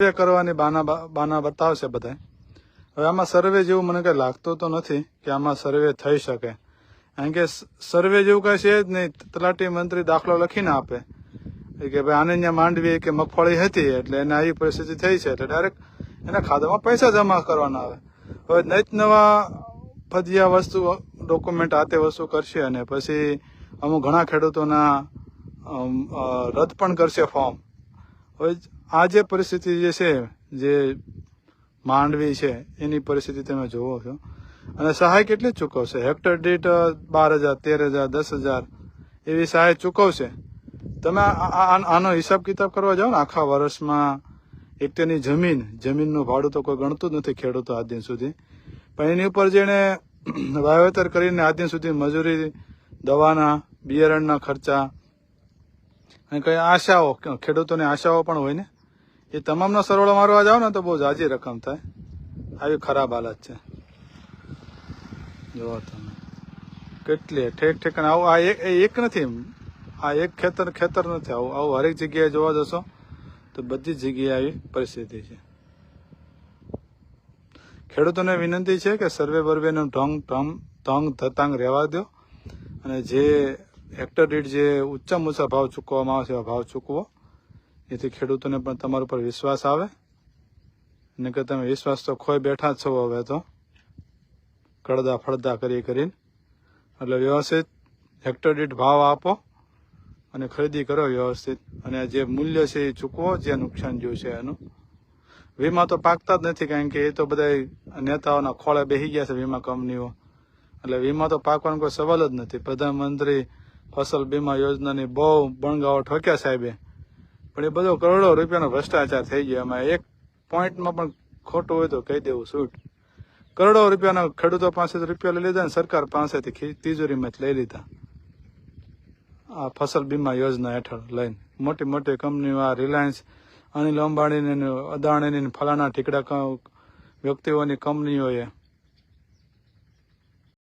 સર્વે કરવાની બાના બતાવશે બધા. હવે આમાં સર્વે જેવું મને કઈ લાગતું તો નથી કે આમાં સર્વે થઈ શકે, કારણ કે સર્વે જેવું કઈ છે જ નહીં. તલાટી મંત્રી દાખલો લખીને આપે કે ભાઈ આને ત્યાં માંડવી કે મગફળી હતી એટલે એને આવી પરિસ્થિતિ થઈ છે, એટલે ડાયરેક્ટ એના ખાતામાં પૈસા જમા કરવાના આવે. હવે નઈ નવા ફદિયા વસ્તુ ડોક્યુમેન્ટ આ તે વસ્તુ કરશે અને પછી અમુક ઘણા ખેડૂતોના રદ પણ કરશે ફોર્મ. હવે આ જે પરિસ્થિતિ જે છે, જે માંડવી છે એની પરિસ્થિતિ તમે જોવો છો. અને સહાય કેટલી ચૂકવશે? હેક્ટર દીઠ 12,000, 13,000, 10,000 એવી સહાય ચૂકવશે. તમે આનો હિસાબ કિતાબ કરવા જાઓ ને આખા વર્ષમાં એકની જમીનનું ભાડું તો કોઈ ગણતું જ નથી ખેડૂતો આજ દિન સુધી, પણ એની ઉપર જેને વાવેતર કરીને આજ દિન સુધી મજૂરી, દવાના, બિયારણના ખર્ચા અને કઈ આશાઓ, ખેડૂતોની આશાઓ પણ હોય ને, એ તમામનો સરવાળો મારવા જાઓ ને તો બહુ જાજી રકમ થાય. આવી ખરાબ હાલત છે. જુઓ તમે કેટલી ઠેક ઠેકાણે આવું. આ એક નથી, આ એક ખેતર નથી. આવું હરેક જગ્યાએ જોવા જશો તો બધી જ જગ્યાએ આવી પરિસ્થિતિ છે. ખેડૂતોને વિનંતી છે કે સર્વે બર્વેનું ઢંગ ધતાંગ રહેવા દો અને જે હેક્ટર દીઠ જે ઊંચામાં ઊંચા ભાવ ચૂકવવામાં આવે છે એવા ભાવ ચૂકવો, જેથી ખેડૂતોને પણ તમારા ઉપર વિશ્વાસ આવે. ને કે તમે વિશ્વાસ તો ખોઈ બેઠા જ છો હવે તો, કડદા ફળદા કરીને. એટલે વ્યવસ્થિત હેક્ટર દીઠ ભાવ આપો અને ખરીદી કરો વ્યવસ્થિત, અને જે મૂલ્ય છે એ ચૂકવો, જે નુકસાન જોયું છે એનું. વીમા તો પાકતા જ નથી, કારણ કે એ તો બધા નેતાઓના ખોળે બેસી ગયા છે વીમા કંપનીઓ, એટલે વીમા તો પાકવાનો કોઈ સવાલ જ નથી. પ્રધાનમંત્રી ફસલ બીમા યોજનાની બહુ બણગાઓ ઠોક્યા સાહેબે, પણ એ બધો કરોડો રૂપિયાનો ભ્રષ્ટાચાર થઈ ગયો. એમાં એક પોઈન્ટમાં પણ ખોટું હોય તો કહી દેવું છૂટ. કરોડો રૂપિયાના ખેડૂતો પાસેથી રૂપિયા લઈ લીધા અને સરકાર પાસેથી તિજોરીમાં લઈ લીધા આ ફસલ બીમા યોજના હેઠળ લઈને. મોટી મોટી કંપનીઓ, આ રિલાયન્સ, અનિલ અંબાણીની, અદાણીની, ફલાણા ઠીકડા વ્યક્તિઓની કંપનીઓએ